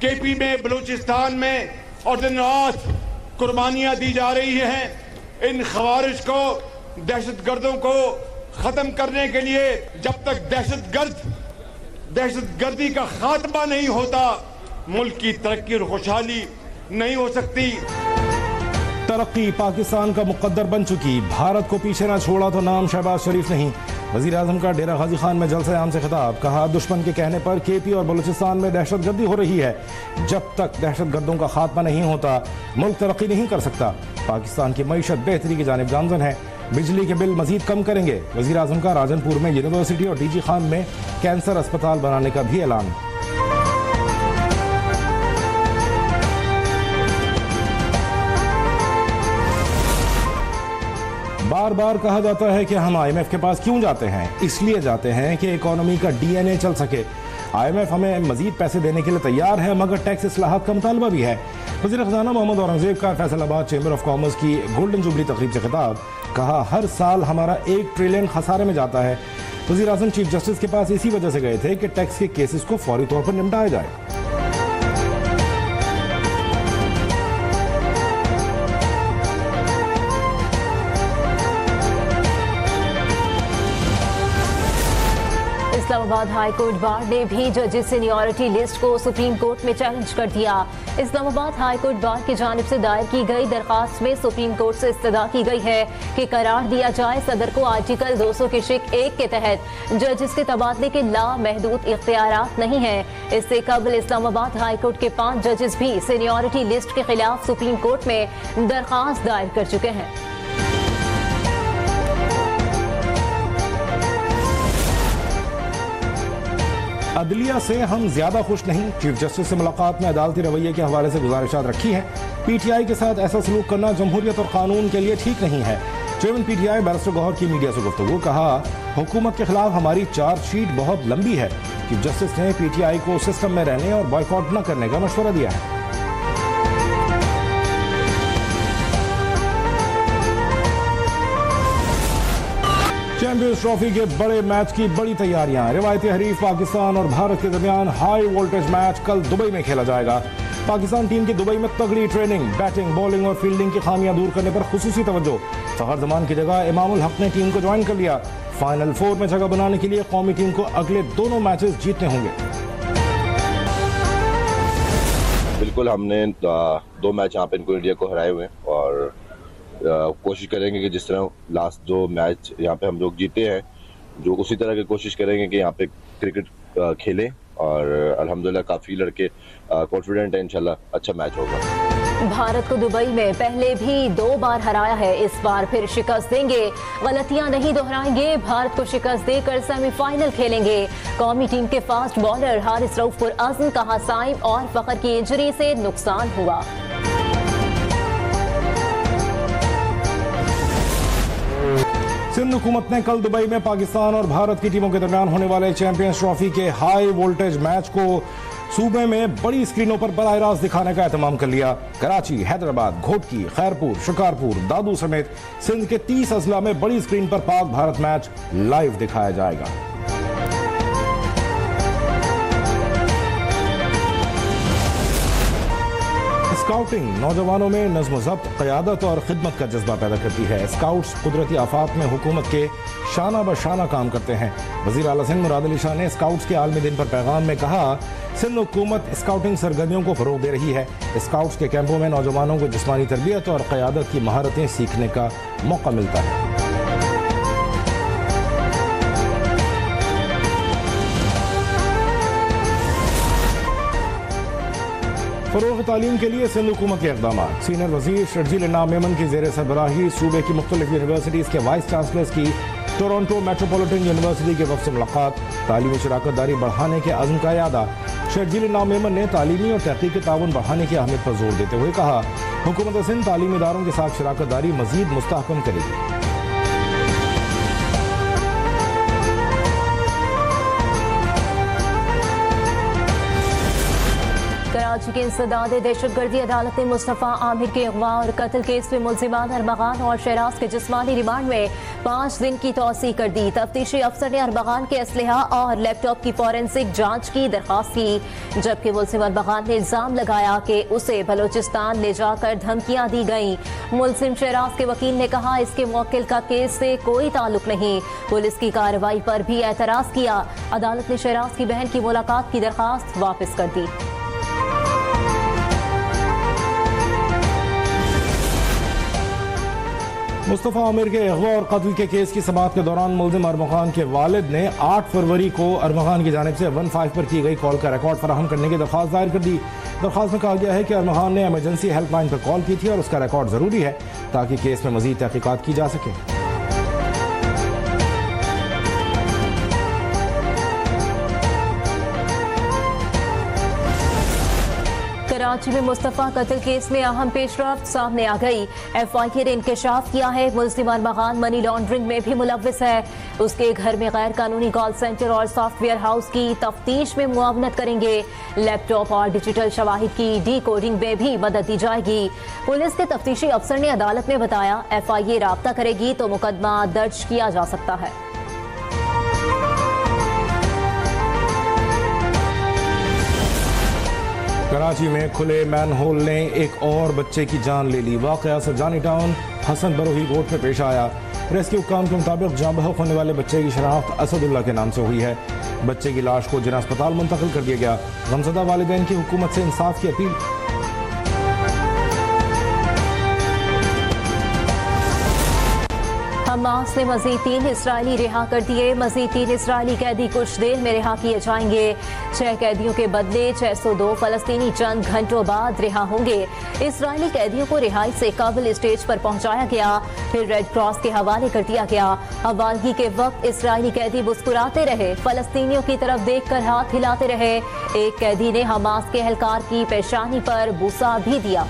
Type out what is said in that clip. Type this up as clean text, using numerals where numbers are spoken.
KP में, बलूचिस्तान में और दिन रात कुर्बानियां दी जा रही हैं। इन खवारिज को, दहशतगर्दों को खत्म करने के लिए जब तक दहशतगर्दी का खात्मा नहीं होता, मुल्क की तरक्की और खुशहाली नहीं हो सकती। तरक्की पाकिस्तान का मुकद्दर बन चुकी, भारत को पीछे ना छोड़ा तो नाम शहबाज शरीफ नहीं। वजीर आजम का डेरा गाजी खान में जलसे आम से खिताब, कहा दुश्मन के कहने पर केपी और बलूचिस्तान में दहशतगर्दी हो रही है। जब तक दहशतगर्दों का खात्मा नहीं होता, मुल्क तरक्की नहीं कर सकता। पाकिस्तान की मईशत बेहतरी की जानिब गामजन है, बिजली के बिल मजीद कम करेंगे। वजीर आजम का राजनपुर में यूनिवर्सिटी और डीजी खान में कैंसर अस्पताल बनाने का भी ऐलान। बार बार कहा जाता है कि हम IMF के पास क्यों जाते हैं? इसलिए जाते हैं कि इकोनॉमी का DNA चल सके। IMF हमें मजीद पैसे देने के लिए तैयार है, मगर टैक्स इस्लाहात का मुतालबा भी है। वज़ीर ख़ज़ाना मोहम्मद औरंगज़ेब का फैसलाबाद चैम्बर ऑफ कॉमर्स की गोल्डन जुबली तकरीब से खिताब, कहा हर साल हमारा 1 ट्रिलियन खसारे में जाता है। वज़ीर आज़म चीफ जस्टिस के पास इसी वजह से गए थे कि टैक्स के केसेस को फौरी तौर पर निपटाया जाए। इस्लामाबाद हाई कोर्ट बार ने भी जजेस सीनियरिटी लिस्ट को सुप्रीम कोर्ट में चैलेंज कर दिया। इस्लामाबाद हाई कोर्ट बार की जानिब से दायर की गई दरखास्त में सुप्रीम कोर्ट से इस्तदा की गई है कि करार दिया जाए सदर को आर्टिकल 200 के शिक 1 के तहत जजेस के तबादले के लामहदूद इख्तियारात नहीं है। इससे कबल इस्लामाबाद हाई कोर्ट के 5 जजेस भी सीनियरिटी लिस्ट के खिलाफ सुप्रीम कोर्ट में दरखास्त दायर कर चुके हैं। अदलिया से हम ज्यादा खुश नहीं, चीफ जस्टिस से मुलाकात में अदालती रवैये के हवाले से गुजारिशात रखी है। PTI के साथ ऐसा सलूक करना जमहूरियत और कानून के लिए ठीक नहीं है। चेयरमैन PTI बैरिस्टर गौहर की मीडिया से गुफ्तगू, कहा हुकूमत के खिलाफ हमारी चार्जशीट बहुत लंबी है। चीफ जस्टिस ने PTI को सिस्टम में रहने और बॉयकॉट न करने का मशवरा दिया है। चैंपियंस ट्रॉफी के बड़े मैच की बड़ी तैयारियां। रिवायती हरीफ पाकिस्तान और भारत के दरमियान हाई वोल्टेज मैच कल दुबई में खेला जाएगा। पाकिस्तान टीम की दुबई में तगड़ी ट्रेनिंग, बैटिंग, बॉलिंग और फील्डिंग की खामियां दूर करने पर खुसूसी तवज्जो। फखर जमान की जगह इमामुल हक ने टीम को ज्वाइन कर लिया। फाइनल 4 में जगह बनाने के लिए कौमी टीम को अगले दोनों मैचेस जीतने होंगे। बिल्कुल, हमने 2 मैच यहाँ पे इनको इंडिया को हराए हुए हैं और कोशिश करेंगे कि जिस तरह लास्ट 2 मैच यहाँ पे हम लोग जीते हैं, जो उसी तरह की कोशिश करेंगे कि यहाँ पे क्रिकेट खेलें और अल्हम्दुलिल्लाह काफ़ी लड़के कॉन्फिडेंट हैं, इंशाल्लाह अच्छा मैच होगा। भारत को दुबई में पहले भी 2 बार हराया है, इस बार फिर शिकस्त देंगे, गलतियां नहीं दोहराएंगे, भारत को शिकस्त देकर सेमीफाइनल खेलेंगे। कौमी टीम के फास्ट बॉलर हारिस रऊफ पुर अज़्म, कहा साइम और फखर की इंजरी से नुकसान हुआ। सिंध हुकूमत ने कल दुबई में पाकिस्तान और भारत की टीमों के दरमियान होने वाले चैंपियंस ट्रॉफी के हाई वोल्टेज मैच को सूबे में बड़ी स्क्रीनों पर बराह रास्त दिखाने का एहतमाम कर लिया। कराची, हैदराबाद, घोटकी, खैरपुर, शिकारपुर, दादू समेत सिंध के 30 अजला में बड़ी स्क्रीन पर पाक भारत मैच लाइव दिखाया जाएगा। स्काउटिंग नौजवानों में नज़्म ज़ब्त, क़यादत और खिदमत का जज्बा पैदा करती है। स्काउट्स कुदरती आफात में हुकूमत के शाना बशाना काम करते हैं। वज़ीर आला सिंध मुराद अली शाह ने स्काउट्स के आलमी दिन पर पैगाम में कहा, सिंध हुकूमत स्काउटिंग सरगर्मियों को फ़रोग़ दे रही है। स्काउट्स के कैंपों में नौजवानों को जिस्मानी तरबियत और क़यादत की महारतें सीखने का मौका मिलता है। फ़रोग़ तालीम के लिए सिंध हुकूमत के इक़दाम। सीनियर वज़ीर शर्जील इनाम मेमन की ज़ेर सरबराही सूबे की मुख्तलिफ यूनिवर्सिटीज़ के वाइस चांसलर्स की टोरंटो मेट्रोपॉलिटन यूनिवर्सिटी के वफ़द से मुलाकात, तालीमी शराकत दारी बढ़ाने के अज़्म का यादा। शर्जील इनाम मेमन ने तालीमी और तहक़ीक़ी ताउन बढ़ाने की अहमियत पर जोर देते हुए कहा, हुकूमत सिंध तालीमी इदारों के साथ शराकत दारी मज़ीद मुस्तहकम करेगी। कराची के इंसदाद दहशतगर्दी अदालत ने मुस्तफ़ा आमिर के अगवा और कत्ल केस में मुलजिमान अरबगान और शहराज के जिस्मानी रिमांड में 5 दिन की तौसीह कर दी। तफ्तीशी अफसर ने अरबगान के असलहा और लैपटॉप की फॉरेंसिक जांच की दरख्वास्त की, जबकि मुलजिम अरबगान ने इल्जाम लगाया कि उसे बलोचिस्तान ले जाकर धमकियां दी गईं। मुलजिम शहराज के वकील ने कहा इसके मुवक्किल का केस से कोई ताल्लुक नहीं। पुलिस की कार्रवाई पर भी एतराज किया। अदालत ने शहराज की बहन की मुलाकात की दरखास्त वापस कर दी। मुस्तफ़ा आमिर के अगवा और कत्ल के केस की समाअत के दौरान मुलजिम अरबगान के वालिद ने 8 फरवरी को अरबगान की जानिब से 15 पर की गई कॉल का रिकॉर्ड फराहम करने की दरख्वास्त दायर कर दी। दरख्वास्त में कहा गया है कि अरबगान ने एमरजेंसी हेल्पलाइन पर कॉल की थी और उसका रिकॉर्ड ज़रूरी है ताकि केस में मज़ीद तहकीकात की जा सके। कराची में मुस्तफ़ा कत्ल केस में अहम पेशरफ्त सामने आ गई। FIA ने इंकशाफ किया है मुलजिम अरबगान मनी लॉन्ड्रिंग में भी मुलव्विस है। उसके घर में गैर कानूनी कॉल सेंटर और सॉफ्टवेयर हाउस की तफ्तीश में मुआवनत करेंगे। लैपटॉप और डिजिटल शवाहिद की डी कोडिंग में भी मदद दी जाएगी। पुलिस के तफ्तीशी अफसर ने अदालत में बताया FIA राब्ता करेगी तो मुकदमा दर्ज किया जा सकता है। कराची में खुले मैनहोल ने एक और बच्चे की जान ले ली। वाकया सरजानी टाउन हसन बरोही रोड में पेश आया। रेस्क्यू काम के मुताबिक जाँ बहक होने वाले बच्चे की शनाख्त असदुल्ला के नाम से हुई है। बच्चे की लाश को जिना अस्पताल मुंतकिल कर दिया गया। गमज़दा वालिदैन की हुकूमत से इंसाफ की अपील। हमास ने मजीद 3 इसराइली रिहा कर दिए। मजीद 3 इसराइली कैदी कुछ देर में रिहा किए जाएंगे। 6 कैदियों के बदले 602 फलस्तीनी चंद घंटों बाद रिहा होंगे। इसराइली कैदियों को रिहाई से कबल स्टेज पर पहुंचाया गया, फिर रेड क्रॉस के हवाले कर दिया गया। हवालगी के वक्त इसराइली कैदी मुस्कुराते रहे, फलस्तीनियों की तरफ देखकर हाथ हिलाते रहे। एक कैदी ने हमास के एहलकार की पेशानी पर बूसा भी दिया।